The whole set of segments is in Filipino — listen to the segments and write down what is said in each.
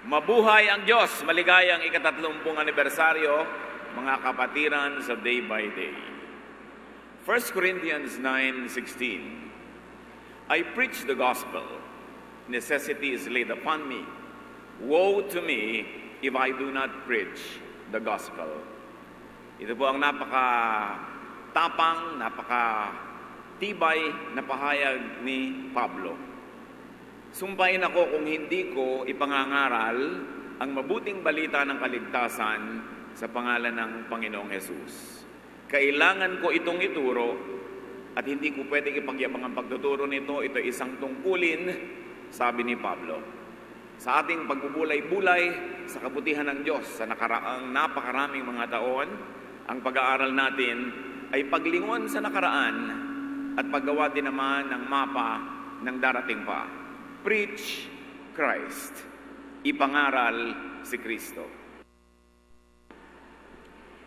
Mabuhay ang Diyos! Maligayang ika-30 anibersaryo, mga kapatiran sa Day by Day. 1 Corinthians 9:16. I preach the gospel. Necessity is laid upon me. Woe to me if I do not preach the gospel. Ito po ang napaka-tapang, napaka-tibay na pahayag ni Pablo. Sumpain ako kung hindi ko ipangangaral ang mabuting balita ng kaligtasan sa pangalan ng Panginoong Hesus. Kailangan ko itong ituro at hindi ko pwedeng ipagyabang ang pagtuturo nito. Ito isang tungkulin, sabi ni Pablo. Sa ating pagbubulay-bulay sa kabutihan ng Diyos sa nakaraang napakaraming mga taon, ang pag-aaral natin ay paglingon sa nakaraan at paggawa din naman ng mapa ng darating pa. Preach Christ. Ipangaral si Kristo.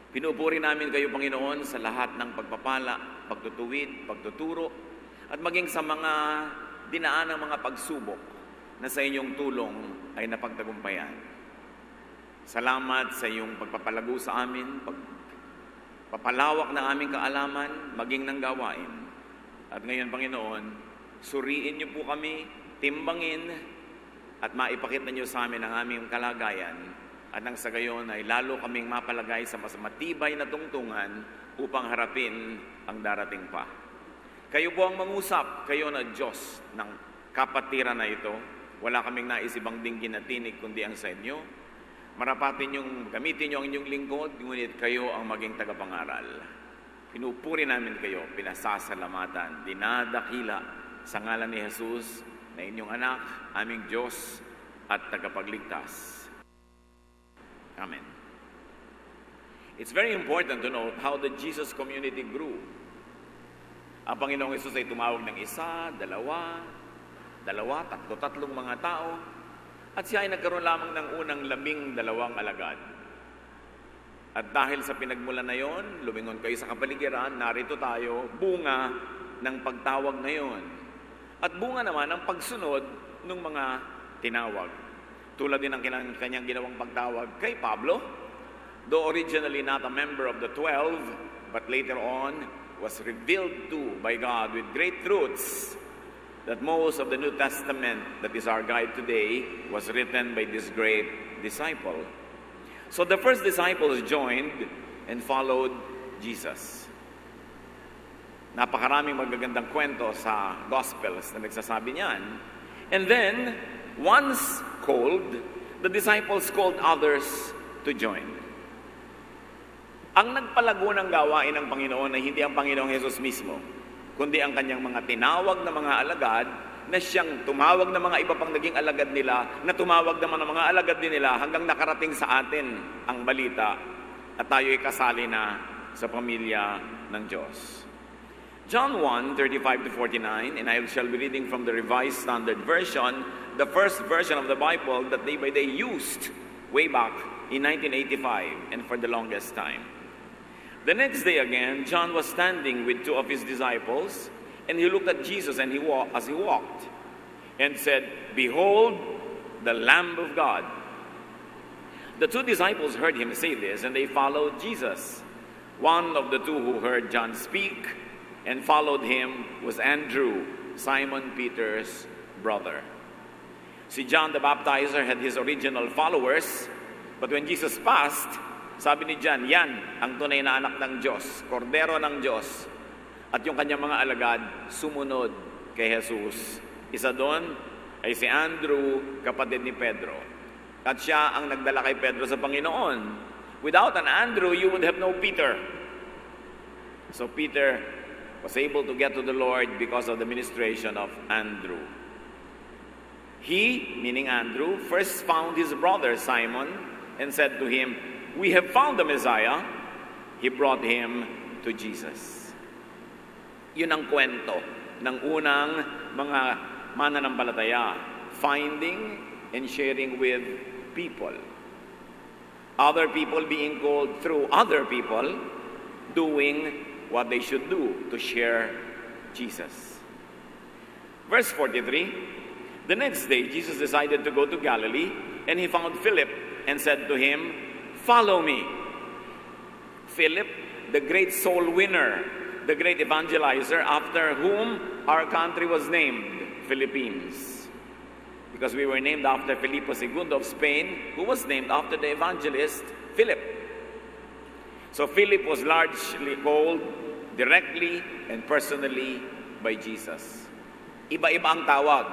Pinupuri namin kayo, Panginoon, sa lahat ng pagpapala, pagtutuwid, pagtuturo, at maging sa mga dinaan ng mga pagsubok na sa inyong tulong ay napagtagumpayan. Salamat sa iyong pagpapalago sa amin, pagpapalawak ng aming kaalaman, maging ng gawain. At ngayon, Panginoon, suriin niyo po kami, timbangin at maipakita niyo sa amin ang aming kalagayan at nang sa gayon ay lalo kaming mapalagay sa mas matibay na tungtungan upang harapin ang darating pa. Kayo po ang mangusap, kayo na Diyos ng kapatiran na ito. Wala kaming nais ibang dinggin na tinig kundi ang sa inyo. Marapatin yung gamitin niyo ang inyong lingkod, ngunit kayo ang maging tagapangaral. Pinupuri namin kayo, pinasasalamatan, dinadakila sa ngalan ni Jesus na inyong anak, aming Diyos at tagapagligtas. Amen. It's very important to note how the Jesus community grew. Ang Panginoong Hesus ay tumawag ng isa, dalawa, tatlong mga tao, at siya ay nagkaroon lamang ng unang 12 alagad. At dahil sa pinagmulan na yon, lumingon kayo sa kapaligiran, narito tayo, bunga ng pagtawag na yon. At bunga naman ang pagsunod ng mga tinawag. Tulad din ng kanyang ginawang pagtawag kay Pablo, though originally not a member of the 12, but later on was revealed to by God with great truths that most of the New Testament that is our guide today was written by this great disciple. So the first disciples joined and followed Jesus. Napakaraming magagandang kwento sa Gospels na nagsasabi niyan. And then, once called, the disciples called others to join. Ang nagpalago ng gawain ng Panginoon ay hindi ang Panginoong Hesus mismo, kundi ang kanyang mga tinawag na mga alagad na siyang tumawag ng mga iba pang naging alagad nila, na tumawag naman ng mga alagad din nila hanggang nakarating sa atin ang balita at tayo ay kasali na sa pamilya ng Diyos. John 1:35-49, and I shall be reading from the Revised Standard Version, the first version of the Bible that day by day used way back in 1985 and for the longest time. The next day again, John was standing with 2 of his disciples, and he looked at Jesus as he walked, and said, "Behold, the Lamb of God." The 2 disciples heard him say this, and they followed Jesus. One of the 2 who heard John speak and followed him was Andrew, Simon Peter's brother. Si John the Baptizer had his original followers, but when Jesus passed, sabi ni John, yan ang tunay na anak ng Diyos, kordero ng Diyos. At yung kanyang mga alagad, sumunod kay Jesus. Isa doon ay si Andrew, kapatid ni Pedro. At siya ang nagdala kay Pedro sa Panginoon. Without an Andrew, you would have no Peter. So Peter was able to get to the Lord because of the ministration of Andrew. He, meaning Andrew, first found his brother Simon and said to him, "We have found the Messiah." He brought him to Jesus. Yun ang kwento ng unang mga mananampalataya, finding and sharing with people. Other people being called through other people, doing what they should do to share Jesus. Verse 43, the next day Jesus decided to go to Galilee, And he found Philip and said to him, "Follow me." Philip, the great soul winner, the great evangelizer, after whom our country was named, Philippines. Because we were named after Filipo II of Spain, who was named after the evangelist Philip. So Philip was largely called directly and personally by Jesus. Iba-iba ang tawag.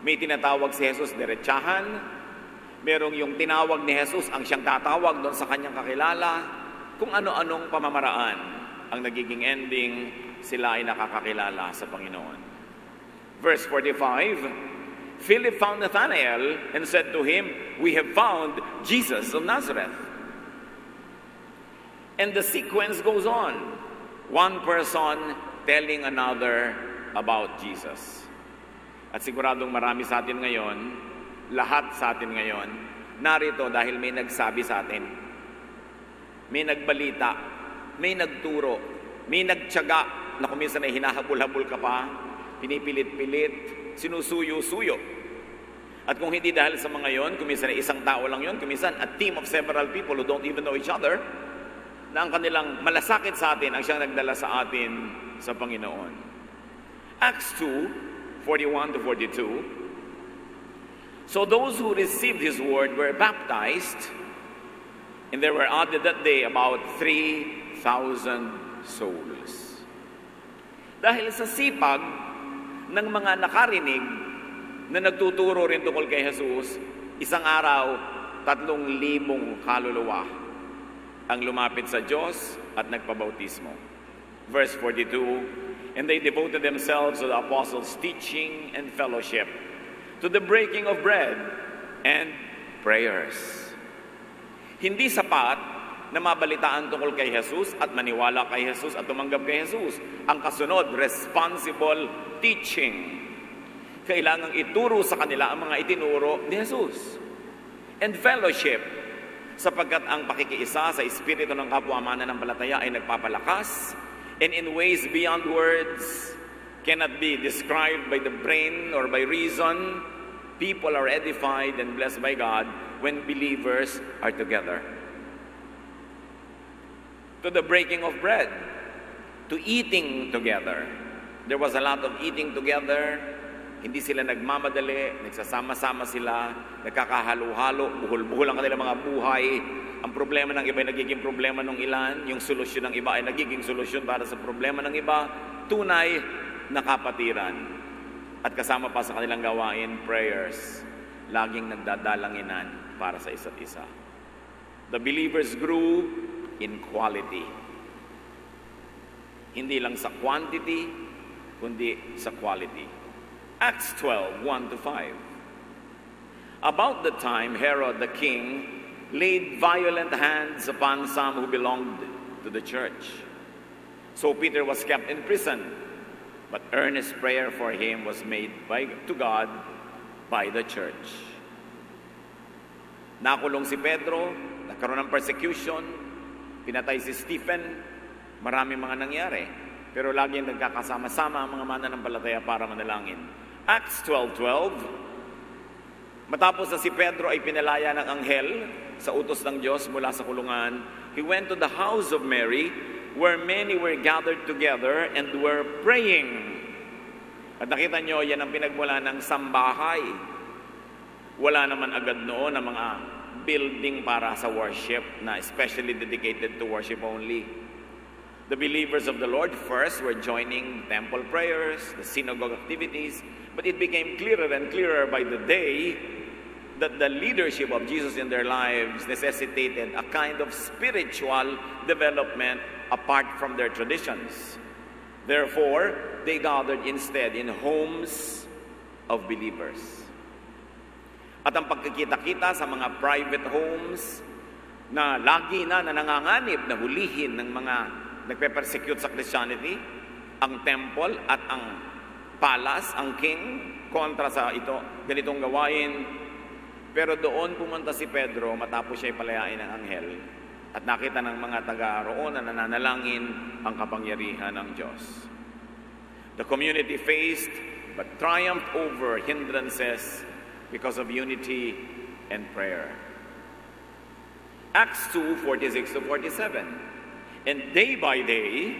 May tinatawag si Jesus diretsahan, merong yung tinawag ni Jesus ang siyang tatawag doon sa kanyang kakilala, kung ano-anong pamamaraan ang nagiging ending, sila ay nakakakilala sa Panginoon. Verse 45, Philip found Nathanael and said to him, "We have found Jesus of Nazareth." And the sequence goes on. One person telling another about Jesus. At siguradong marami sa atin ngayon, lahat sa atin ngayon, narito dahil may nagsabi sa atin. May nagbalita, may nagturo, may nagtiyaga na kuminsan ay hinahabol-habol ka pa, pinipilit-pilit, sinusuyo-suyo. At kung hindi dahil sa mga yon, kuminsan ay isang tao lang yon, kuminsan a team of several people who don't even know each other, na ang kanilang malasakit sa atin ang siyang nagdala sa atin sa Panginoon. Acts 2:41-42. So those who received His word were baptized, and there were added that day about 3,000 souls. Dahil sa sipag ng mga nakarinig na nagtuturo rin tungkol kay Jesus, isang araw, 3,000 kaluluwa ang lumapit sa Diyos at nagpabautismo. Verse 42, and they devoted themselves to the apostles' teaching and fellowship, to the breaking of bread and prayers. Hindi sapat na mabalitaan tungkol kay Jesus at maniwala kay Jesus at tumanggap kay Jesus. Ang kasunod, responsible teaching. Kailangang ituro sa kanila ang mga itinuro ni Jesus. And fellowship, sapagkat ang pakikiisa sa espiritu ng kapwa-mananampalataya ay nagpapalakas, and in ways beyond words, cannot be described by the brain or by reason. People are edified and blessed by God when believers are together. To the breaking of bread, to eating together. There was a lot of eating together. Hindi sila nagmamadali, nagsasama-sama sila, nagkakahalo-halo, buhol-buhol ang kanilang mga buhay. Ang problema ng iba ay nagiging problema ng ilan, yung solusyon ng iba ay nagiging solusyon para sa problema ng iba. Tunay na kapatiran. At kasama pa sa kanilang gawain, prayers. Laging nagdadalanginan para sa isa't isa. The believers grew in quality. Hindi lang sa quantity, kundi sa quality. Acts 12:1-5. About the time Herod the king laid violent hands upon some who belonged to the church. So Peter was kept in prison, but earnest prayer for him was made to God by the church. Nakulong si Pedro, nagkaroon ng persecution, pinatay si Stephen, maraming mga nangyari. Pero laging nagkakasama-sama ang mga mananampalataya para manalangin. Acts 12:12, matapos na si Pedro ay pinalaya ng anghel sa utos ng Diyos mula sa kulungan, he went to the house of Mary, where many were gathered together and were praying. At nakita nyo, yan ang pinagmula ng sambahay. Wala naman agad noon ang mga building para sa worship na especially dedicated to worship only. The believers of the Lord first were joining temple prayers, the synagogue activities, but it became clearer and clearer by the day that the leadership of Jesus in their lives necessitated a kind of spiritual development apart from their traditions. Therefore, they gathered instead in homes of believers. At ang pagkikita-kita sa mga private homes na lagi na nanganganib na hulihin ng mga nagpe-persecute sa Christianity, ang temple at ang palace, ang king, kontra sa ito, ganitong gawain. Pero doon pumunta si Pedro matapos siya ipalayain ng anghel at nakita ng mga taga roon na nananalangin ang kapangyarihan ng Diyos. The community faced but triumphed over hindrances because of unity and prayer. Acts 2:46-47. And day by day,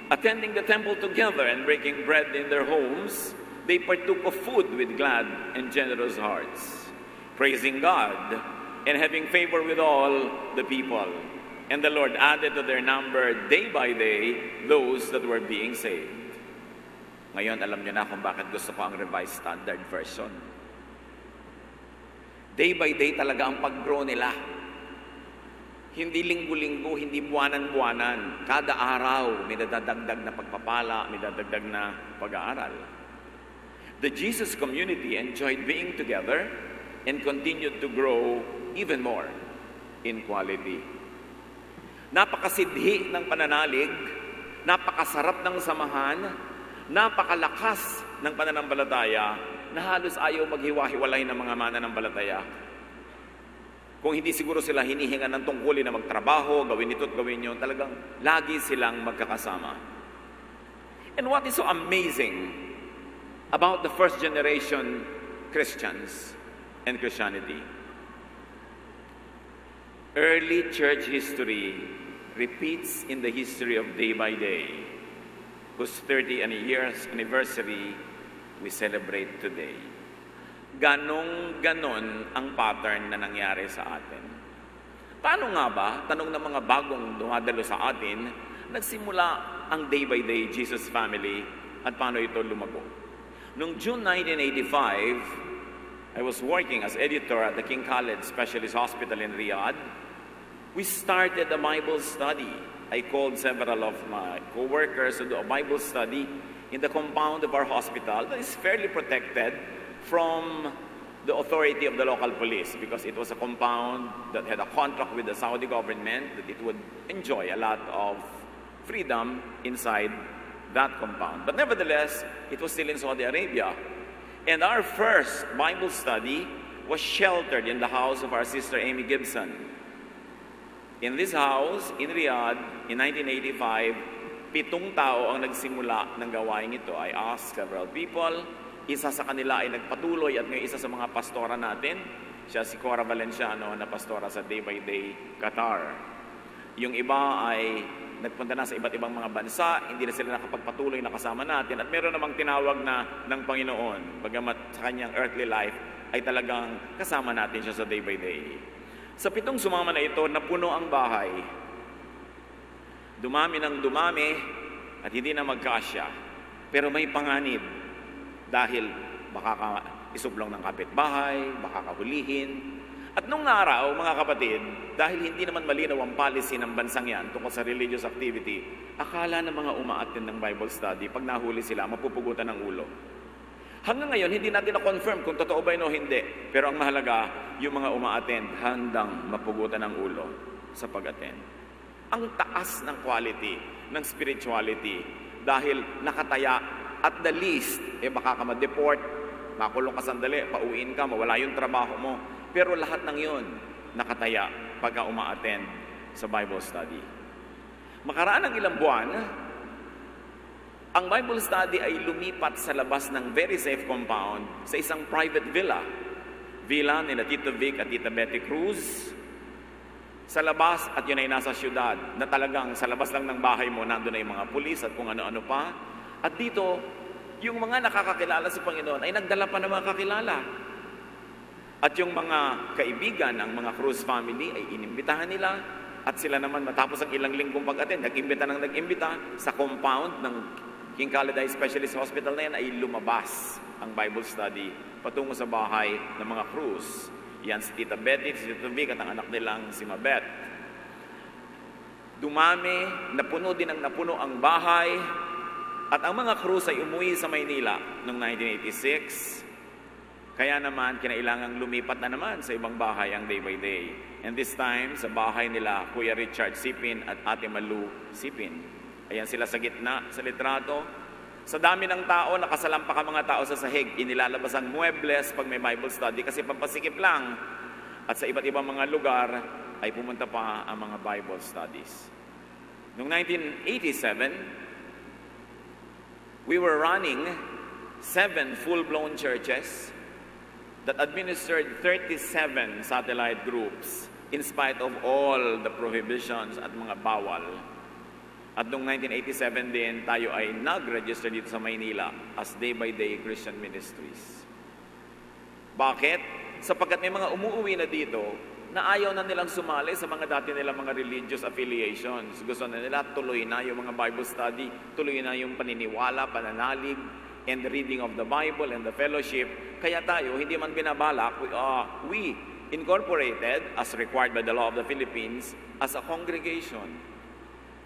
attending the temple together and breaking bread in their homes, they partook of food with glad and generous hearts, praising God and having favor with all the people. And the Lord added to their number day by day those that were being saved. Ngayon, alam niyo na kung bakit gusto ko ang Revised Standard Version. Day by day talaga ang pag-grow nila. Hindi linggo-linggo, hindi buwanan-buwanan. Kada araw, may nadadagdag na pagpapala, may nadadagdag na pag-aaral. The Jesus community enjoyed being together and continued to grow even more in quality. Napakasidhi ng pananalig, napakasarap ng samahan, napakalakas ng pananampalataya na halos ayaw maghiwa-hiwalay ng mga mananampalataya. Kung hindi siguro sila hinihingan ng tungkulin na magtrabaho, gawin ito at gawin yun, talagang lagi silang magkakasama. And what is so amazing about the first generation Christians and Christianity? Early church history repeats in the history of day by day, whose 30 years anniversary we celebrate today. Ganon ang pattern na nangyari sa atin. Paano nga ba, tanong ng mga bagong dumadalo sa atin, nagsimula ang day by day Jesus family at paano ito lumago? Noong June 1985, I was working as editor at the King Khaled Specialist Hospital in Riyadh. We started a Bible study. I called several of my co-workers to do a Bible study in the compound of our hospital that is fairly protected from the authority of the local police because it was a compound that had a contract with the Saudi government that it would enjoy a lot of freedom inside that compound. But nevertheless, it was still in Saudi Arabia. And our first Bible study was sheltered in the house of our sister Amy Gibson. In this house, in Riyadh, in 1985, 7 tao ang nagsimula ng gawain ito. I asked several people. Isa sa kanila ay nagpatuloy at ngayon isa sa mga pastora natin, siya si Cora Valenciano na pastora sa Day by Day, Qatar. Yung iba ay nagpunta na sa iba't ibang mga bansa, hindi na sila nakapagpatuloy na kasama natin at meron namang tinawag na ng Panginoon, bagamat sa kanyang earthly life ay talagang kasama natin siya sa Day by Day. Sa 7 sumama na ito, napuno ang bahay. Dumami ng dumami at hindi na magkasya. Pero may panganib. Dahil baka isublong ng kapitbahay, baka kahulihin. At nung araw, mga kapatid, dahil hindi naman malinaw ang policy ng bansang yan tungkol sa religious activity, akala ng mga umaattend ng Bible study, pag nahuli sila, mapupugutan ng ulo. Hanggang ngayon, hindi natin na-confirm kung totoo ba yun o hindi. Pero ang mahalaga, yung mga umaattend, handang mapugutan ng ulo sa pag-attend. Ang taas ng quality, ng spirituality, dahil nakataya. At the least, baka ka ma-deport, makulong ka sandali, pauwiin ka, mawala yung trabaho mo. Pero lahat ng yun, nakataya pagka uma-attend sa Bible study. Makaraan ng ilang buwan, ang Bible study ay lumipat sa labas ng very safe compound sa isang private villa. Villa ni Tito Vic at Tita Betty Cruz. Sa labas, at yun ay nasa syudad, na talagang sa labas lang ng bahay mo, nandun na yung mga pulis at kung ano-ano pa. At dito, yung mga nakakakilala sa Panginoon ay nagdala pa ng mga kakilala. At yung mga kaibigan ng mga Cruz family ay inimbitahan nila. At sila naman matapos ang ilang linggong pag-attend, nag-imbita sa compound ng King Khaled Specialist Hospital na yan ay lumabas ang Bible study patungo sa bahay ng mga Cruz. Yan si Tita Betty, si Tito Vic at ang anak nilang si Mabet. Dumami, napuno ang bahay. At ang mga Cruz ay umuwi sa Maynila noong 1986. Kaya naman, kinailangang lumipat na naman sa ibang bahay ang Day by Day. And this time, sa bahay nila, Kuya Richard Sipin at Ate Malu Sipin. Ayan sila sa gitna, sa litrato. Sa dami ng tao, nakasalampak ang mga tao sa sahig. Inilalabas ang muebles pag may Bible study kasi pampasikip lang. At sa iba't ibang mga lugar, ay pumunta pa ang mga Bible studies. Noong 1987, we were running 7 full-blown churches that administered 37 satellite groups in spite of all the prohibitions at mga bawal. At noong 1987 din, tayo ay nag-register dito sa Maynila as Day by Day Christian Ministries. Bakit? Sapagkat may mga umuuwi na dito na ayaw na nilang sumali sa mga dati nilang mga religious affiliations. Gusto na nila tuloy na yung mga Bible study, tuloy na yung paniniwala, pananalig, and the reading of the Bible and the fellowship. Kaya tayo, hindi man binabalak, we incorporated, as required by the law of the Philippines, as a congregation.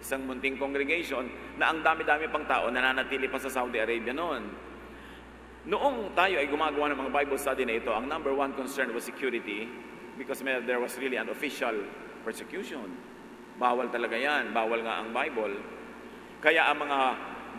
Isang munting congregation na ang dami-dami pang tao nananatili pa sa Saudi Arabia noon. Noong tayo ay gumagawa ng mga Bible study na ito, ang number one concern was security because there was really an official persecution. Bawal talaga yan. Bawal nga ang Bible. Kaya ang mga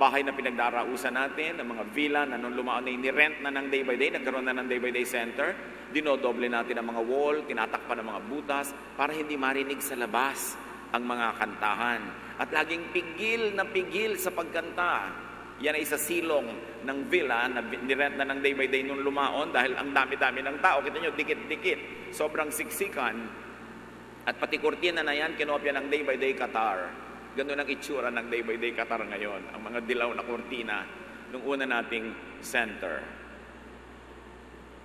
bahay na pinagdarausan natin, ang mga villa na nung lumaan na ni-rent na ng day by day, nagkaroon na ng day by day center, dinodoble natin ang mga wall, tinatakpan ng mga butas para hindi marinig sa labas ang mga kantahan. At laging pigil na pigil sa pagkanta. Yan ay isa silong ng villa na nirent na ng day by day nung lumaon dahil ang dami-dami ng tao. Kita nyo, dikit-dikit. Sobrang siksikan. At pati kurtina na yan, kinopya ng day by day Qatar. Ganun ang itsura ng day by day Qatar ngayon. Ang mga dilaw na kurtina nung una nating center.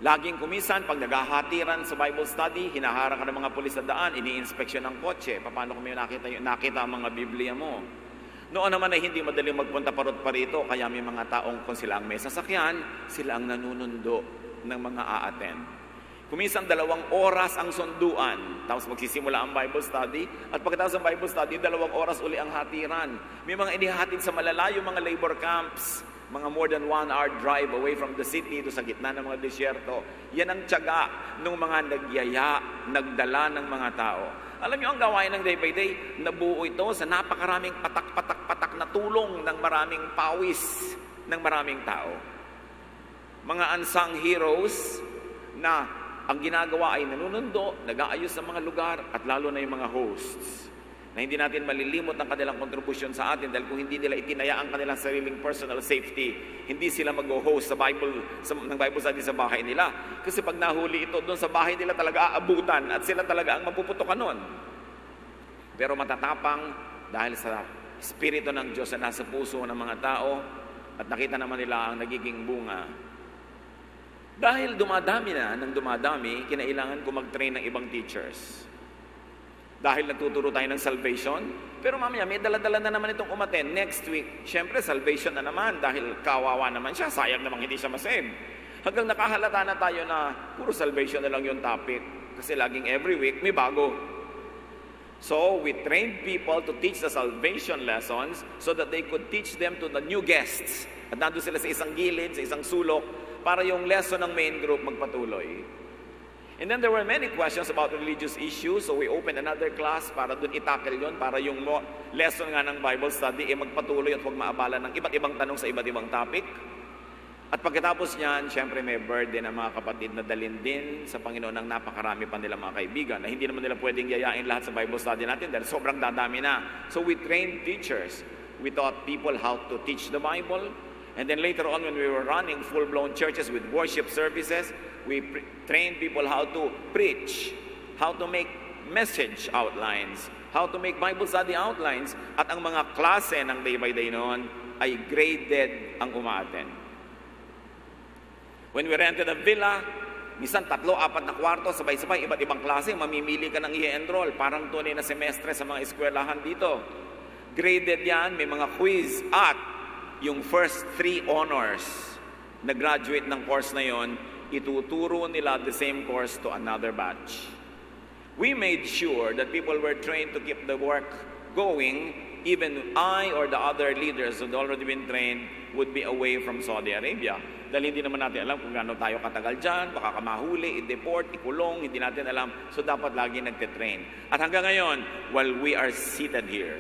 Laging kumisan, pag naghahatiran sa Bible study, hinaharang ka ng mga pulis sa daan, ini-inspeksyon ng kotse. Paano kung may nakita ang mga Biblia mo? Noon naman ay hindi madaling magpunta parot pa rito, kaya may mga taong kung sila ang may sasakyan, sila ang nanunundo ng mga aaten. Kumisan 2 oras ang sunduan, tapos magsisimula ang Bible study, at pagkatapos ng Bible study, 2 oras uli ang hatiran. May mga inihatid sa malalayo mga labor camps, mga more than 1 hour drive away from the city to sa gitna ng mga disyerto. Yan ang tiyaga ng mga nagyaya, nagdala ng mga tao. Alam niyo ang gawain ng day by day, nabuo ito sa napakaraming patak na tulong ng maraming pawis ng maraming tao. Mga unsung heroes na ang ginagawa ay nanunundo, nag-aayos sa mga lugar, at lalo na yung mga hosts na hindi natin malilimot ang kanilang kontribusyon sa atin dahil kung hindi nila itinaya ang kanilang sariling personal safety, hindi sila mag-host ng Bible study sa bahay nila. Kasi pag nahuli ito, doon sa bahay nila talaga aabutan at sila talaga ang mapuputokan nun. Pero matatapang dahil sa Espiritu ng Diyos na nasa puso ng mga tao at nakita naman nila ang nagiging bunga. Dahil dumadami na ng dumadami, kinailangan ko mag-train ng ibang teachers. Dahil nagtuturo tayo ng salvation, pero mamaya may dala-dala na naman itong umaten. Next week, syempre salvation na naman dahil kawawa naman siya, sayang namang hindi siya masave. Hanggang nakahalata na tayo na puro salvation na lang yung topic kasi laging every week may bago. So, we trained people to teach the salvation lessons so that they could teach them to the new guests. At nandun sila sa isang gilid, sa isang sulok, para yung lesson ng main group magpatuloy. And then there were many questions about religious issues, so we opened another class para dun itackle yun, para yung lesson nga ng Bible study magpatuloy at huwag maabala ng iba't ibang tanong sa iba't ibang topic. At pagkatapos niyan, syempre may burden ng mga kapatid na dalhin din sa Panginoon ng napakarami pa nilang mga kaibigan na hindi naman nila pwedeng yayain lahat sa Bible study natin dahil sobrang dadami na. So we trained teachers. We taught people how to teach the Bible. And then later on, when we were running full-blown churches with worship services, we trained people how to preach, how to make message outlines, how to make Bible study outlines. At ang mga klase ng day by day noon ay graded ang umaaten. When we rented a villa, minsan 3, 4 na kwarto, sabay-sabay, iba't ibang klase, mamimili ka ng i-enroll. Parang tunay na semestre sa mga eskwelahan dito. Graded yan, may mga quiz at yung first 3 honors na graduate ng course na yon, ituturo nila the same course to another batch. We made sure that people were trained to keep the work going, even I or the other leaders who had already been trained would be away from Saudi Arabia. Dahil hindi naman natin alam kung gaano tayo katagal dyan, baka kamahuli, i-deport, ikulong, hindi natin alam. So dapat lagi nagtitrain. At hanggang ngayon, while we are seated here,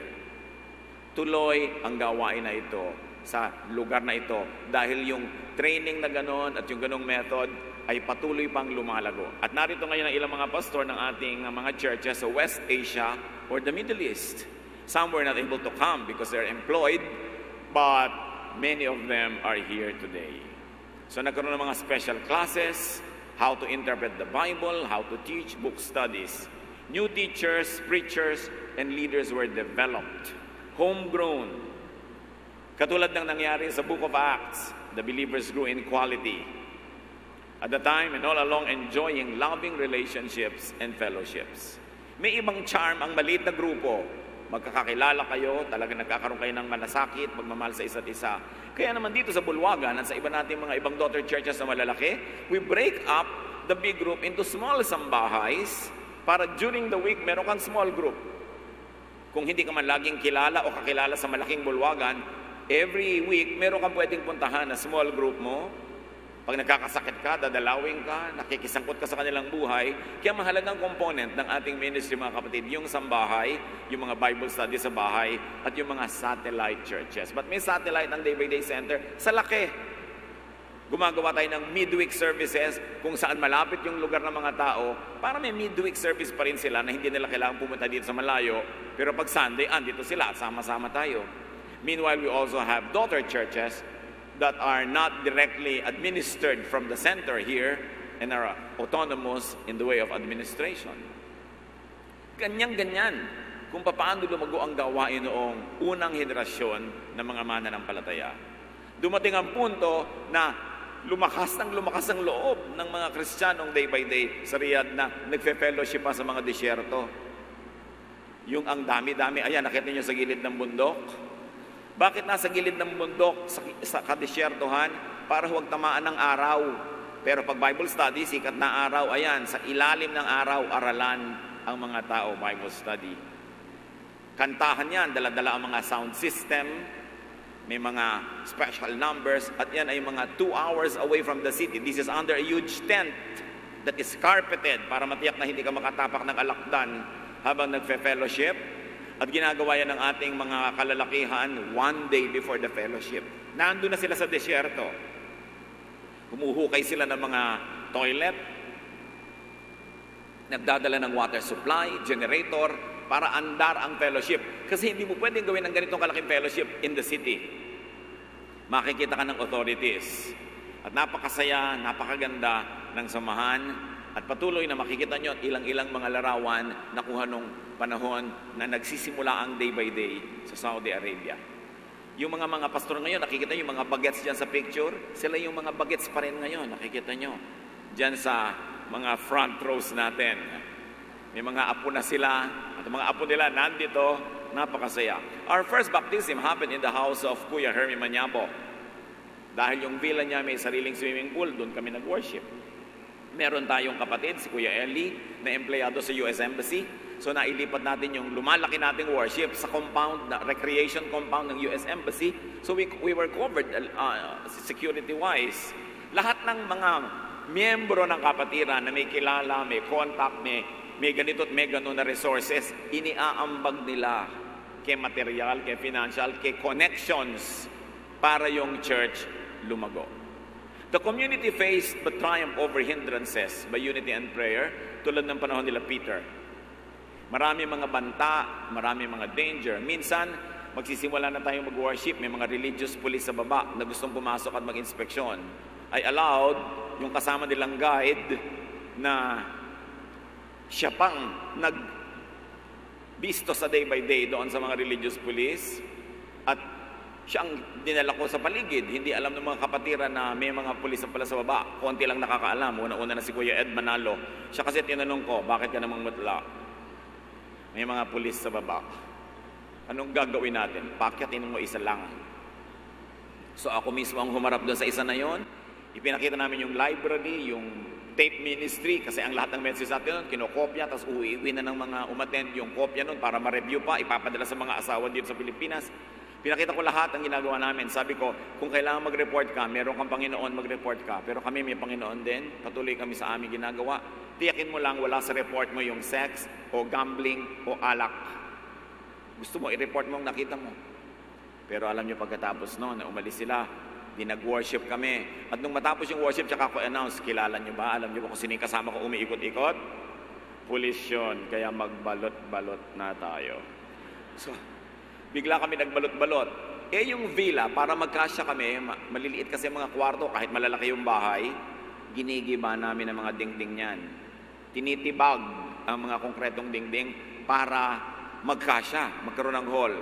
tuloy ang gawain na ito sa lugar na ito dahil yung training na ganon at yung ganong method ay patuloy pang lumalago. At narito ngayon ang ilang mga pastor ng ating mga churches sa West Asia or the Middle East. Some were not able to come because they're employed, but many of them are here today. So nagkaroon ng mga special classes how to interpret the Bible, how to teach, book studies. New teachers, preachers, and leaders were developed, homegrown. Katulad ng nangyari sa Book of Acts, the believers grew in quality at the time and all along enjoying loving relationships and fellowships. May ibang charm ang maliit na grupo. Magkakakilala kayo, talagang nagkakaroon kayo ng malasakit, magmamahal sa isa't isa. Kaya naman dito sa Bulwagan at sa iba nating mga ibang daughter churches na malalaki, we break up the big group into small sambahays para during the week meron kang small group. Kung hindi ka man laging kilala o kakilala sa malaking Bulwagan, every week meron kang pwedeng puntahan na small group mo. Pag nagkakasakit ka, dadalawin ka, nakikisangkot ka sa kanilang buhay. Kaya mahalagang component ng ating ministry, mga kapatid, yung sambahay, yung mga Bible study sa bahay, at yung mga satellite churches. But may satellite ng Day by Day Center sa laki. Gumagawa tayo ng midweek services kung saan malapit yung lugar ng mga tao para may midweek service pa rin sila na hindi nila kailangan pumunta dito sa malayo. Pero pag Sunday, andito sila, sama-sama tayo. Meanwhile, we also have daughter churches that are not directly administered from the center here and are autonomous in the way of administration. Ganyan-ganyan kung paano lumago ang gawain noong unang henerasyon ng mga mananampalataya. Dumating ang punto na lumakas ang loob ng mga Kristiyanong day by day sa Riyadh na nagfe-fellowship pa sa mga disyerto. Yung ang dami-dami, ayan, nakita niyo sa gilid ng bundok. Bakit nasa gilid ng bundok sa kadisyertohan? Para huwag tamaan ng araw. Pero pag Bible study, sikat na araw, ayan, sa ilalim ng araw, aralan ang mga tao, Bible study. Kantahan yan, dala-dala ang mga sound system, may mga special numbers, at yan ay mga 2 hours away from the city. This is under a huge tent that is carpeted para matiyak na hindi ka makatapak ng alakdan habang nagfe-fellowship. At ginagawa yan ng ating mga kalalakihan one day before the fellowship. Nandun na sila sa desyerto. Humuhukay sila ng mga toilet, nagdadala ng water supply, generator, para andar ang fellowship. Kasi hindi mo pwedeng gawin ng ganitong kalaking fellowship in the city. Makikita ka ng authorities. At napakasaya, napakaganda ng samahan. At patuloy na makikita nyo ilang-ilang mga larawan na kuha nung panahon na nagsisimula ang day by day sa Saudi Arabia. Yung mga pastor ngayon, nakikita nyo yung mga bagets dyan sa picture, sila yung mga bagets pa rin ngayon, nakikita nyo. Dyan sa mga front rows natin. May mga apo na sila, at mga apo nila nandito, napakasaya. Our first baptism happened in the house of Kuya Hermie Manyabo. Dahil yung villa niya may sariling swimming pool, doon kami nag-worship. Meron tayong kapatid, si Kuya Eli, na empleyado sa US Embassy. So nailipat natin yung lumalaki nating worship sa compound, na recreation compound ng US Embassy. So we were covered security-wise. Lahat ng mga miyembro ng kapatiran na may kilala, may contact, may ganito at may gano'n na resources, iniaambag nila kay material, kay financial, kay connections para yung church lumago. The community faced the triumph over hindrances by unity and prayer, tulad ng panahon nila Peter. Marami mga banta, marami mga danger. Minsan, magsisimula na tayong mag-worship, may mga religious police sa baba na gustong pumasok at mag-inspeksyon. I allowed yung kasama nilang guide na siya pang nagbisto sa day by day doon sa mga religious police at siya ang dinala ko sa paligid. Hindi alam ng mga kapatiran na may mga pulis na pala sa baba. Konti lang nakakaalam. Una-una na si Kuya Ed Manalo. Siya kasi tinanong ko, bakit ka namang mutla? May mga pulis sa baba. Anong gagawin natin? Pakyatin mo isa lang. So ako mismo ang humarap doon sa isa na yon. Ipinakita namin yung library, yung tape ministry, kasi ang lahat ng messages natin nun, kinokopya, tapos uwi na ng mga umattend yung kopya nun para ma-review pa, ipapadala sa mga asawa dito sa Pilipinas. Pinakita ko lahat ang ginagawa namin. Sabi ko, kung kailangan mag-report ka, meron kang Panginoon, mag-report ka. Pero kami may Panginoon din. Patuloy kami sa aming ginagawa. Tiyakin mo lang, wala sa report mo yung sex, o gambling, o alak. Gusto mo, i-report mo ang nakita mo. Pero alam niyo pagkatapos noon, na umalis sila, di nag-worship kami. At nung matapos yung worship, tsaka ko announce, kilala niyo ba? Alam niyo ba kung sino yung kasama ko umiikot-ikot? Pulis yun, kaya magbalot-balot na tayo. So, bigla kami nagbalot-balot. Yung villa, para magkasya kami, maliliit kasi mga kwarto, kahit malalaki yung bahay, ginigiba namin ang mga dingding niyan. Tinitibag ang mga konkretong dingding para magkasya, magkaroon ng hall.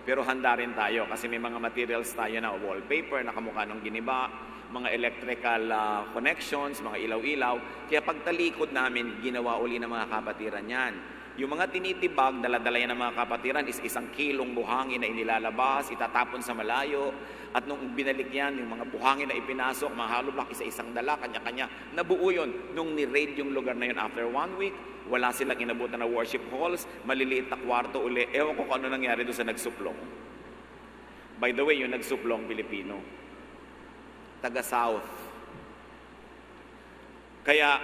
Pero handa rin tayo kasi may mga materials tayo na wallpaper, nakamukha ng giniba, mga electrical connections, mga ilaw-ilaw. Kaya pagtalikod namin, ginawa uli ng mga kapatiran yan. Yung mga tinitibag, dala-dala yan ng mga kapatiran is 1 kilong buhangin na inilalabas, itatapon sa malayo. At nung binalik yan, yung mga buhangin na ipinasok, mga hollow block, isa-isang dala, kanya-kanya, nabuo yun. Nung ni-raid yung lugar na yun after 1 week, wala silang inabutan na worship halls, maliliit na kwarto uli. Ewan ko kung ano nangyari doon sa nagsuplong. By the way, yung nagsuplong, Pilipino. Taga-South. Kaya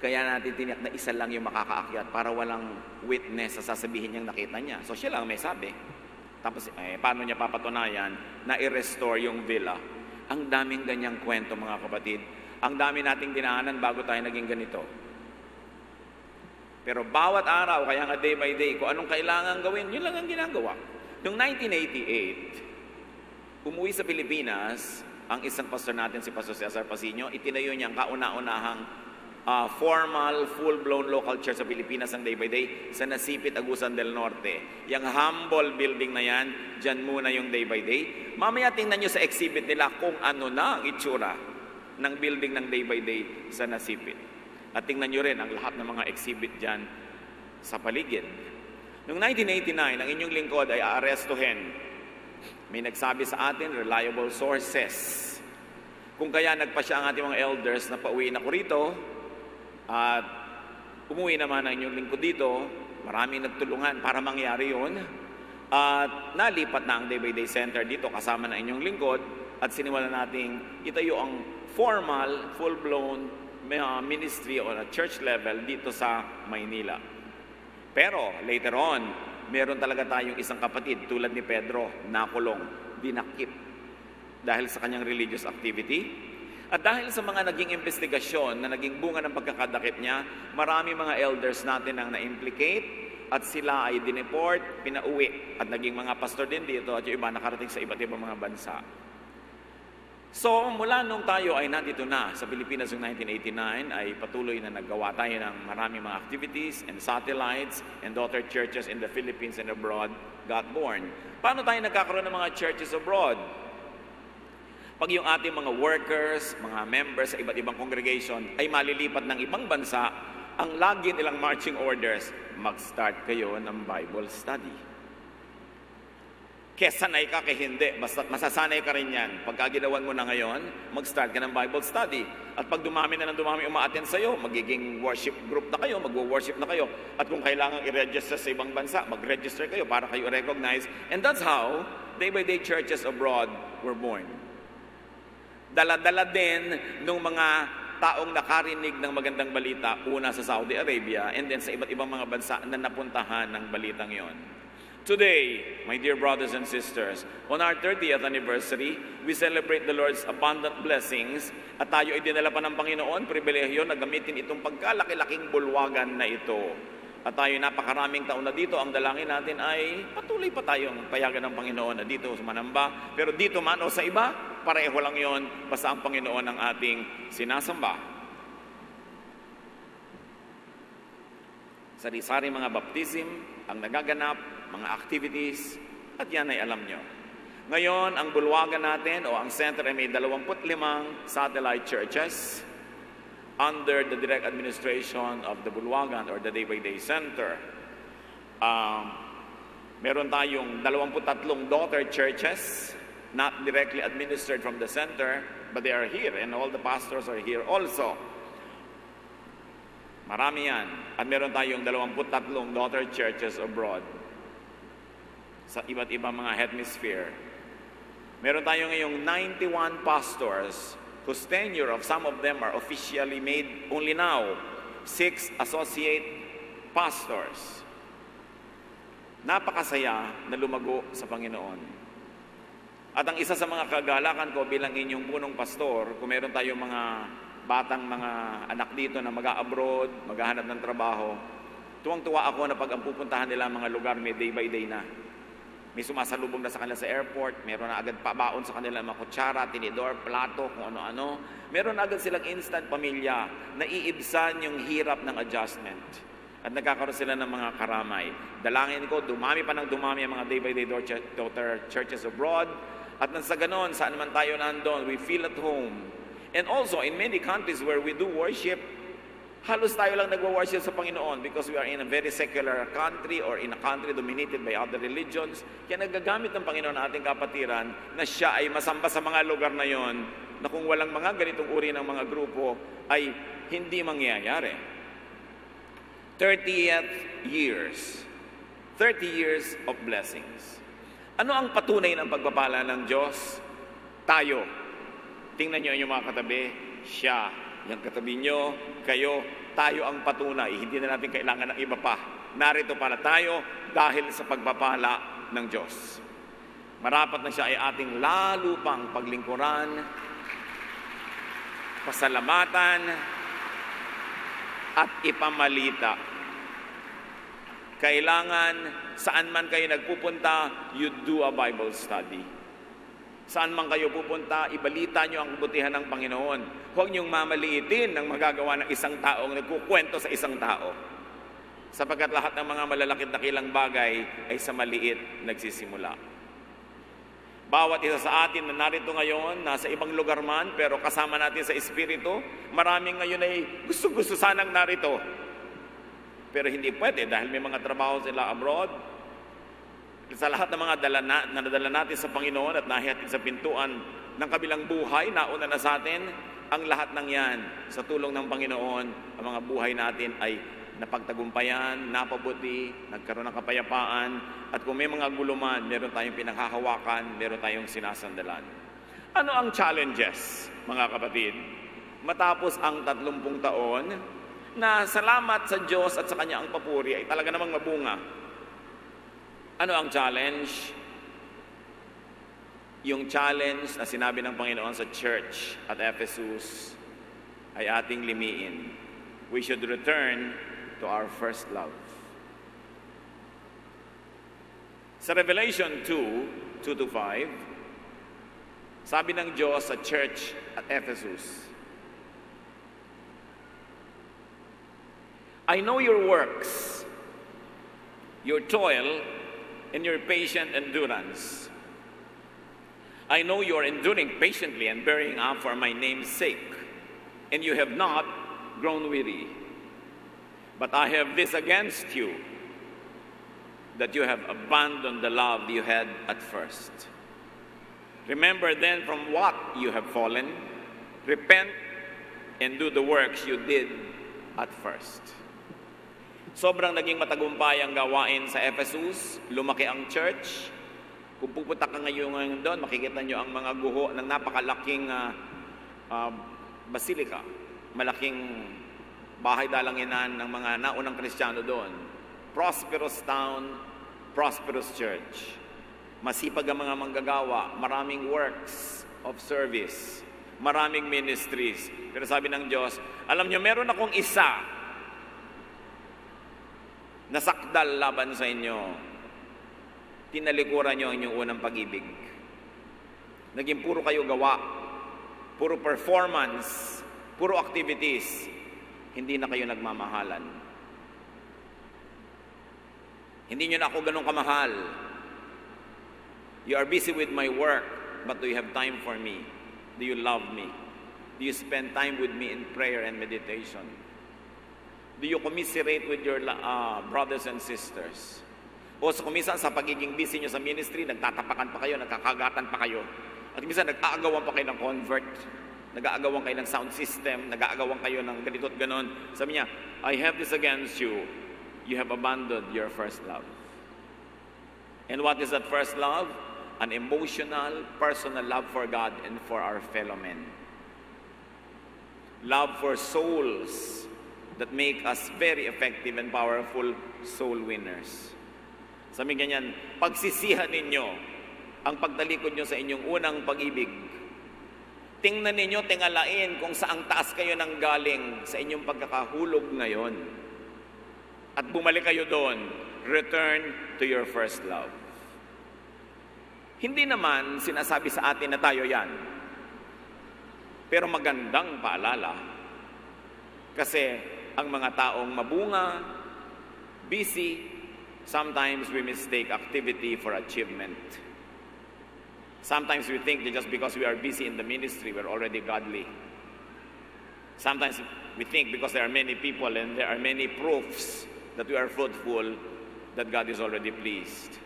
natin tiniyak na isa lang yung makakaakyat para walang witness sa sasabihin niyang nakita niya. So siya lang may sabi. Tapos paano niya papatunayan na i-restore yung villa? Ang daming ganyang kwento mga kapatid. Ang dami nating dinaanan bago tayo naging ganito. Pero bawat araw, kaya nga day by day, kung anong kailangan gawin, yun lang ang ginagawa. Noong 1988, umuwi sa Pilipinas, ang isang pastor natin, si Pastor Cesar Pasino, itinayo niya ang kauna-unahang formal, full-blown local church sa Pilipinas ang day by day sa Nasipit, Agusan del Norte. Yung humble building na yan, dyan muna yung day by day. Mamaya tingnan nyo sa exhibit nila kung ano na ang itsura ng building ng day by day sa Nasipit. At tingnan nyo rin ang lahat ng mga exhibit dyan sa paligid. Noong 1989, ang inyong lingkod ay aarestuhin. May nagsabi sa atin, reliable sources. Kung kaya nagpasya ang ating mga elders na pauwiin ako rito, at umuwi naman ang inyong lingkod dito, maraming nagtulungan para mangyari yun. At nalipat na ang Day by Day Center dito kasama na inyong lingkod at sinimulan nating itayo ang formal, full-blown ministry on a church level dito sa Maynila. Pero later on, meron talaga tayong isang kapatid tulad ni Pedro, nakulong, dinakip dahil sa kanyang religious activity. At dahil sa mga naging investigasyon na naging bunga ng pagkakadakip niya, marami mga elders natin ang na-implicate at sila ay dineport, pinauwi at naging mga pastor din dito at yung iba nakarating sa iba't ibang mga bansa. So mula nung tayo ay nandito na sa Pilipinas noong 1989 ay patuloy na naggawa tayo ng maraming mga activities and satellites and daughter churches in the Philippines and abroad got born. Paano tayo nagkakaroon ng mga churches abroad? Pag yung ating mga workers, mga members sa iba't ibang congregation ay malilipat ng ibang bansa, ang lagi nilang marching orders, mag-start kayo ng Bible study. Kaya sanay ka kaya hindi, basta masasanay ka rin yan. Pagka ginawan mo na ngayon, mag-start ka ng Bible study. At pag dumami na ng dumami uma-attend sa'yo, magiging worship group na kayo, mag-worship na kayo. At kung kailangan i-register sa ibang bansa, mag-register kayo para kayo recognize. And that's how day-by-day churches abroad were born. Dala-dala din ng mga taong nakarinig ng magandang balita, una sa Saudi Arabia and then sa iba't ibang mga bansa na napuntahan ng balitang yon. Today, my dear brothers and sisters, on our 30th anniversary, we celebrate the Lord's abundant blessings at tayo ay dinala pa ng Panginoon, pribilehyo na gamitin itong pagkalaki-laking bulwagan na ito. At tayo napakaraming taon na dito, ang dalangin natin ay patuloy pa tayong payagan ng Panginoon na dito manamba. Pero dito man o sa iba, pareho lang yon, basta ang Panginoon ang ating sinasamba. Sari-sari mga baptism, ang nagaganap, mga activities, at yan ay alam nyo. Ngayon, ang bulwagan natin o ang center ay may 25 satellite churches under the direct administration of the Bulwagan or the Day by Day Center. Meron tayong 23 daughter churches, not directly administered from the center, but they are here and all the pastors are here also. Marami yan. At meron tayong 23 daughter churches abroad sa iba't ibang mga hemisphere. Meron tayong ngayong 91 pastors whose tenure of some of them are officially made only now, 6 associate pastors. Napakasaya na lumago sa Panginoon. At ang isa sa mga kagalakan ko bilang inyong punong pastor, kung meron tayong mga batang mga anak dito na mag-a-abroad, maghahanap ng trabaho, tuwang-tuwa ako na pag ang pupuntahan nila mga lugar may day by day na. May sumasalubong na sa kanila sa airport, meron na agad pabaon sa kanila mga kutsara, tinidor, plato, kung ano-ano. Meron na agad silang instant pamilya, naiibsan yung hirap ng adjustment. At nagkakaroon sila ng mga karamay. Dalangin ko, dumami pa ng dumami ang mga day-by-day daughter churches abroad. At nang sa ganon, saan man tayo nandun, we feel at home. And also, in many countries where we do worship, halos tayo lang nagwa-worship sa Panginoon because we are in a very secular country or in a country dominated by other religions. Kaya nagagamit ng Panginoon ang ating kapatiran na siya ay masamba sa mga lugar na yon na kung walang mga ganitong uri ng mga grupo ay hindi mangyayari. 30 years of blessings. Ano ang patunay ng pagpapala ng Diyos? Tayo. Tingnan niyo yung mga katabi, siya. Yung katabi nyo, kayo, tayo ang patunay. Hindi na natin kailangan ng iba pa. Narito pala tayo dahil sa pagpapala ng Diyos. Marapat na siya ay ating lalo pang paglingkuran, pasalamatan, at ipamalita. Kailangan, saan man kayo nagpupunta, you do a Bible study. Saan man kayo pupunta, ibalita nyo ang kabutihan ng Panginoon. Huwag niyong mamaliitin ang magagawa ng isang taong nagkukwento sa isang tao. Sapagkat lahat ng mga malalakit na kilang bagay ay sa maliit nagsisimula. Bawat isa sa atin na narito ngayon, nasa ibang lugar man, pero kasama natin sa Espiritu, maraming ngayon ay gusto-gusto sanang narito. Pero hindi pwede dahil may mga trabaho sila abroad. Sa lahat ng mga nadala natin sa Panginoon at nahihatid sa pintuan ng kabilang buhay, nauna na sa atin, ang lahat ng yan, sa tulong ng Panginoon, ang mga buhay natin ay napagtagumpayan, napabuti, nagkaroon ng kapayapaan, at kung may mga guluman, meron tayong pinaghahawakan, meron tayong sinasandalan. Ano ang challenges, mga kapatid? Matapos ang 30 taon, na salamat sa Diyos at sa Kanya ang papuri, ay talaga namang mabunga. Ano ang challenge? Yung challenge na sinabi ng Panginoon sa church at Ephesus ay ating limiin. We should return to our first love. Sa Revelation 2:2-5, sabi ng Diyos sa church at Ephesus, I know your works, your toil, and your patient endurance. I know you are enduring patiently and bearing up for my name's sake, and you have not grown weary. But I have this against you, that you have abandoned the love you had at first. Remember then from what you have fallen, repent, and do the works you did at first. Sobrang naging matagumpay ang gawain sa Ephesus, lumaki ang church. Kung pupunta ka ngayon doon, makikita nyo ang mga guho ng napakalaking basilika, malaking bahay dalanginan ng mga naunang Kristiyano doon. Prosperous town, prosperous church. Masipag ang mga manggagawa, maraming works of service, maraming ministries. Pero sabi ng Diyos, alam nyo, meron akong isa nasakdal laban sa inyo. Tinalikuran nyo ang inyong unang pag-ibig. Naging puro kayo gawa, puro performance, puro activities. Hindi na kayo nagmamahalan. Hindi nyo na ako ganun kamahal. You are busy with my work, but do you have time for me? Do you love me? Do you spend time with me in prayer and meditation? Do you commiserate with your brothers and sisters? O sa kumisan, sa pagiging busy nyo sa ministry, nagtatapakan pa kayo, nagkakagatan pa kayo. At minsan, nag-aagawan pa kayo ng convert, nag-aagawan kayo ng sound system, nag-aagawan kayo ng ganito at ganon. Sabi niya, I have this against you. You have abandoned your first love. And what is that first love? An emotional, personal love for God and for our fellow men. Love for souls that make us very effective and powerful soul winners. Sabi ganyan, pagsisihan ninyo ang pagtalikod nyo sa inyong unang pag-ibig. Tingnan ninyo, tingalain kung saang taas kayo nang galing sa inyong pagkakahulog ngayon. At bumalik kayo doon, return to your first love. Hindi naman sinasabi sa atin na tayo yan. Pero magandang paalala. Kasi ang mga taong mabunga, busy, sometimes we mistake activity for achievement. Sometimes we think that just because we are busy in the ministry, we're already godly. Sometimes we think because there are many people and there are many proofs that we are fruitful, that God is already pleased.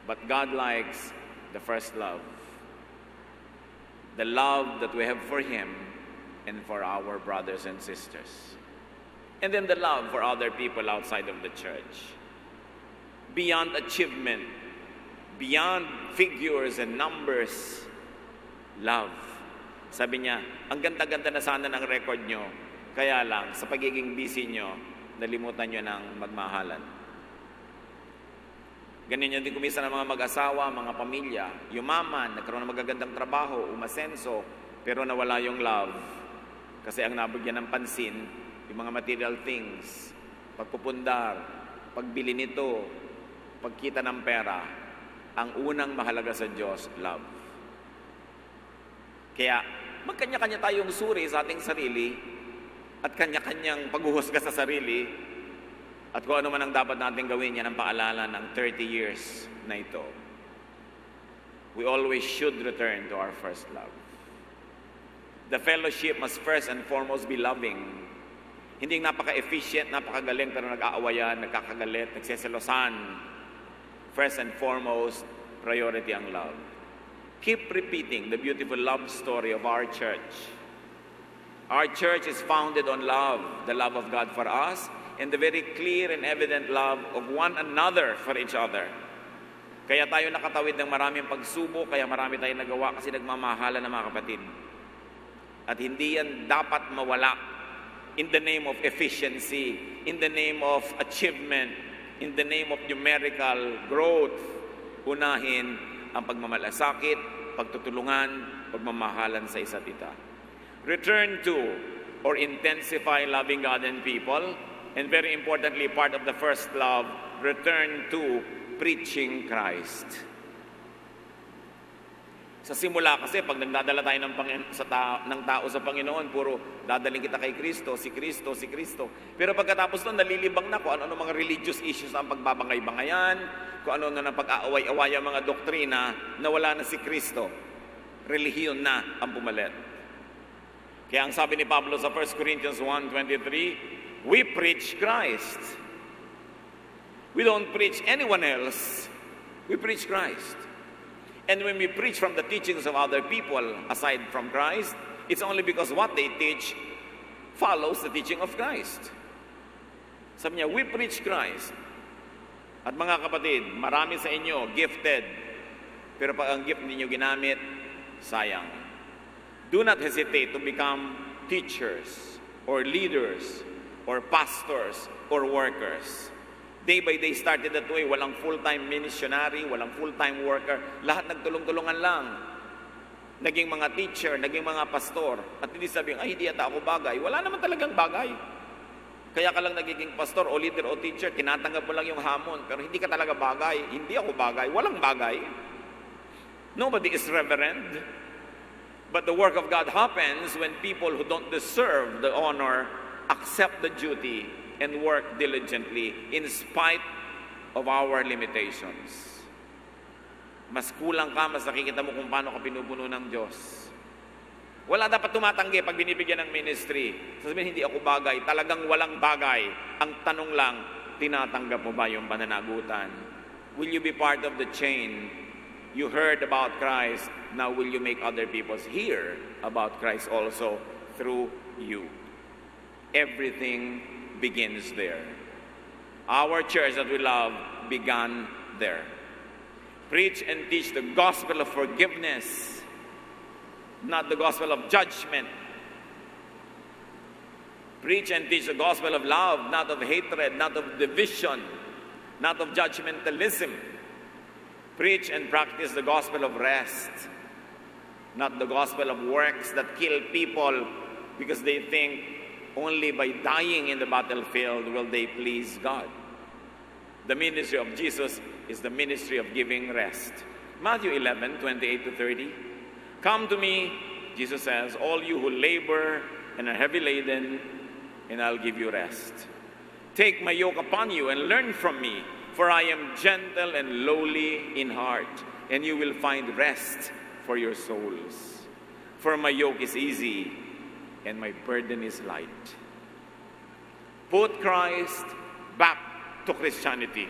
But God likes the first love. The love that we have for Him and for our brothers and sisters. And then the love for other people outside of the church. Beyond achievement, beyond figures and numbers, love. Sabi niya, ang ganda-ganda na sana ng record nyo, kaya lang, sa pagiging busy nyo, nalimutan nyo ng magmahalan. Ganyan din kumisa ng mga mag-asawa, mga pamilya, yumaman, nagkaroon ng magagandang trabaho, umasenso, pero nawala yung love. Kasi ang nabigyan ng pansin, yung mga material things, pagpupundar, pagbili nito, pagkita ng pera, ang unang mahalaga sa Diyos, love. Kaya, magkanya-kanya tayong suri sa ating sarili at kanya-kanyang paghuhusga sa sarili at kung ano man ang dapat natin gawin, yan ang paalala ng 30 years na ito. We always should return to our first love. The fellowship must first and foremost be loving. Hindi napaka-efficient, napakagaling, pero nag-aawayan, nagkakagalit, nagseselosan. First and foremost, priority ang love. Keep repeating the beautiful love story of our church. Our church is founded on love, the love of God for us, and the very clear and evident love of one another for each other. Kaya tayo nakatawid ng maraming pagsubok, kaya marami tayong nagawa kasi nagmamahalan ng mga kapatid. At hindi yan dapat mawala in the name of efficiency, in the name of achievement, in the name of numerical growth. Unahin ang pagmamalasakit, pagtutulungan, pagmamahalan sa isa't isa. Return to or intensify loving God and people. And very importantly, part of the first love, return to preaching Christ. Sa simula kasi, pag nagdadala tayo ng tao sa Panginoon, puro dadaling kita kay Kristo, si Kristo, si Kristo. Pero pagkatapos nun, nalilibang na kung ano mga religious issues ang pagbabangay-bangayan, kung ano na pag-aaway-away ang mga doktrina na wala na si Kristo. Relihiyon na ang pumalit. Kaya ang sabi ni Pablo sa 1 Corinthians 1:23, we preach Christ. We don't preach anyone else. We preach Christ. And when we preach from the teachings of other people aside from Christ, it's only because what they teach follows the teaching of Christ. Sabi niya, we preach Christ. At mga kapatid, marami sa inyo gifted. Pero pag ang gift ninyo ginamit, sayang. Do not hesitate to become teachers or leaders or pastors or workers. Day by day started that way. Walang full-time missionary, walang full-time worker. Lahat nagtulong-tulungan lang. Naging mga teacher, naging mga pastor. At hindi sabihin, ay, hindi yata ako bagay. Wala naman talagang bagay. Kaya ka lang nagiging pastor o leader o teacher, tinatanggap mo lang yung hamon. Pero hindi ka talaga bagay. Hindi ako bagay. Walang bagay. Nobody is reverend. But the work of God happens when people who don't deserve the honor accept the duty and work diligently in spite of our limitations. Mas kulang ka, mas nakikita mo kung paano ka pinupuno ng Diyos. Wala dapat tumatanggi pag binibigyan ng ministry. Sasabihin, hindi ako bagay. Talagang walang bagay. Ang tanong lang, tinatanggap mo ba yung pananagutan? Will you be part of the chain? You heard about Christ. Now will you make other people hear about Christ also through you? Everything begins there. Our church that we love began there. Preach and teach the gospel of forgiveness, not the gospel of judgment. Preach and teach the gospel of love, not of hatred, not of division, not of judgmentalism. Preach and practice the gospel of rest, not the gospel of works that kill people because they think only by dying in the battlefield will they please God. The ministry of Jesus is the ministry of giving rest. Matthew 11:28 to 30. Come to me, Jesus says, all you who labor and are heavy laden, and I'll give you rest. Take my yoke upon you and learn from me, for I am gentle and lowly in heart, and you will find rest for your souls. For my yoke is easy and my burden is light. Put Christ back to Christianity.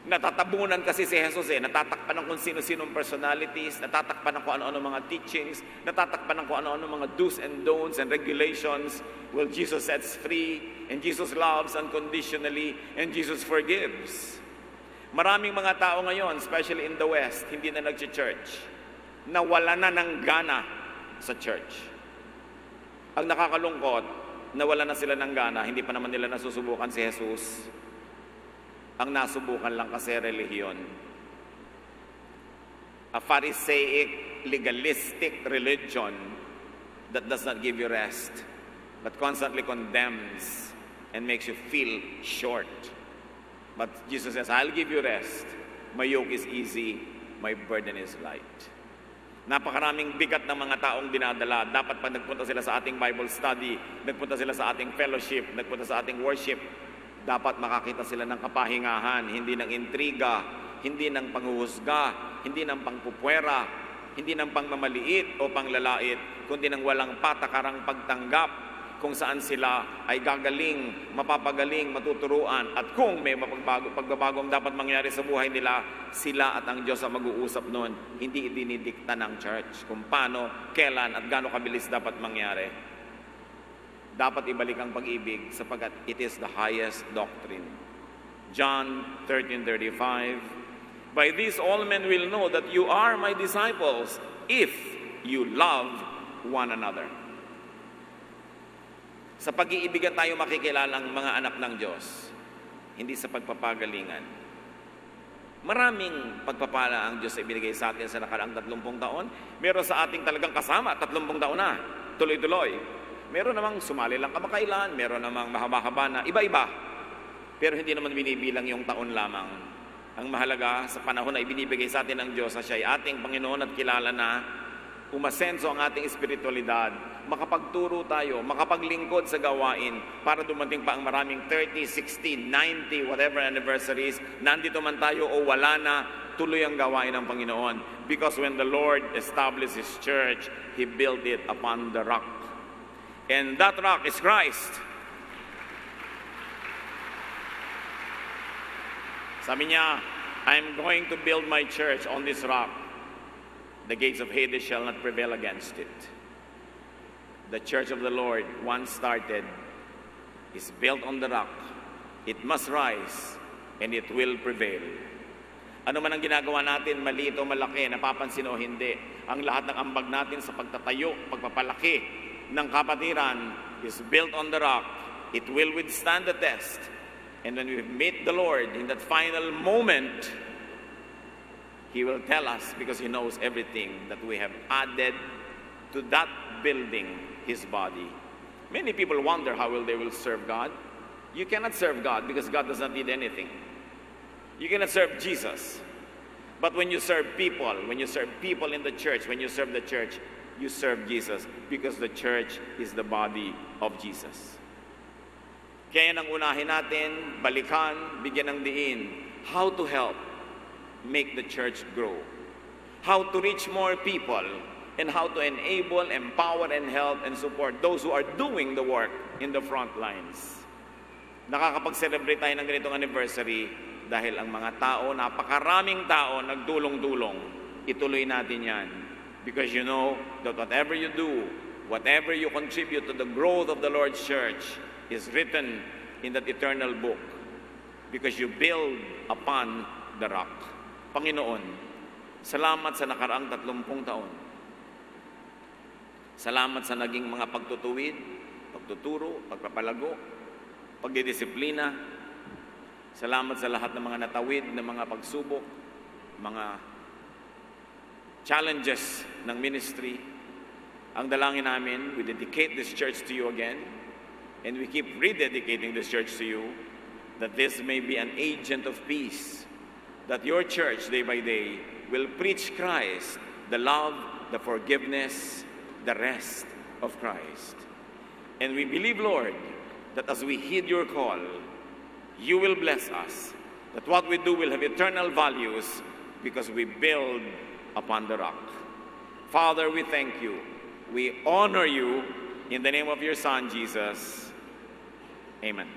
Natatabunan kasi si Jesus natatakpan ng kung sino-sinong personalities, natatakpan ng kung ano-ano mga teachings, natatakpan ng kung ano-ano mga do's and don'ts and regulations. Well, Jesus sets free, and Jesus loves unconditionally, and Jesus forgives. Maraming mga tao ngayon, especially in the West, hindi na nag-church. Nawala na ng gana sa church. Ang nakakalungkot, nawala na sila ng gana, hindi pa naman nila nasusubukan si Jesus. Ang nasubukan lang kasi relihiyon. A Pharisaic, legalistic religion that does not give you rest, but constantly condemns and makes you feel short. But Jesus says, I'll give you rest. My yoke is easy, my burden is light. Napakaraming bigat ng mga taong dinadala. Dapat pag nagpunta sila sa ating Bible study, nagpunta sila sa ating fellowship, nagpunta sa ating worship, dapat makakita sila ng kapahingahan, hindi ng intriga, hindi ng panghuhusga, hindi ng pangpupwera, hindi ng pangmamaliit o panglalait, kundi ng walang patakarang pagtanggap kung saan sila ay gagaling, mapapagaling, matuturuan, at kung may pagbabagong dapat mangyari sa buhay nila, sila at ang Diyos ang mag-uusap noon, hindi dinidikta ng church kung paano, kailan at gaano kabilis dapat mangyari. Dapat ibalik ang pag-ibig sapagkat it is the highest doctrine. John 13:35, by this all men will know that you are my disciples if you love one another. Sa pag-iibigan tayo makikilala ang mga anak ng Diyos, hindi sa pagpapagalingan. Maraming pagpapala ang Diyos ay binigay sa atin sa nakaraang 30 taon. Meron sa ating talagang kasama, 30 taon na, tuloy-tuloy. Meron namang sumali lang kamakailan, meron namang mahaba-haba na, iba-iba. Pero hindi naman binibilang yung taon lamang. Ang mahalaga sa panahon na ibinibigay sa atin ng Diyos na siya ay ating Panginoon at kilala na, umasenso ang ating espiritualidad, makapagturo tayo, makapaglingkod sa gawain para dumating pa ang maraming 30, 60, 90, whatever anniversaries, nandito man tayo o wala na, tuloy ang gawain ng Panginoon. Because when the Lord established His church, He built it upon the rock. And that rock is Christ. Sabi niya, I'm going to build my church on this rock. The gates of Hades shall not prevail against it. The church of the Lord, once started, is built on the rock. It must rise, and it will prevail. Ano man ang ginagawa natin, maliit o malaki, napapansin o hindi, ang lahat ng ambag natin sa pagtatayo, pagpapalaki ng kapatiran is built on the rock. It will withstand the test. And when we meet the Lord in that final moment, He will tell us, because He knows everything, that we have added to that building His body. Many people wonder how they will serve God. You cannot serve God because God does not need anything. You cannot serve Jesus. But when you serve people in the church, when you serve the church, you serve Jesus because the church is the body of Jesus. Kaya nang unahin natin, balikan, bigyan ng diin, how to help make the church grow. How to reach more people and how to enable, empower, and help and support those who are doing the work in the front lines. Nakakapag-celebrate tayo ng ganitong anniversary dahil ang mga tao, napakaraming tao, nagdulong-dulong. Ituloy natin yan. Because you know that whatever you do, whatever you contribute to the growth of the Lord's church is written in that eternal book. Because you build upon the rock. Panginoon, salamat sa nakaraang 30 taon. Salamat sa naging mga pagtutuwid, pagtuturo, pagpapalago, pagdidisiplina. Salamat sa lahat ng mga natawid, ng mga pagsubok, mga challenges ng ministry. Ang dalangin namin, we dedicate this church to you again, and we keep rededicating this church to you, that this may be an agent of peace, that your church, day by day, will preach Christ, the love, the forgiveness, the rest of Christ. And we believe, Lord, that as we heed your call, you will bless us, that what we do will have eternal values because we build upon the rock. Father, we thank you. We honor you in the name of your Son, Jesus. Amen.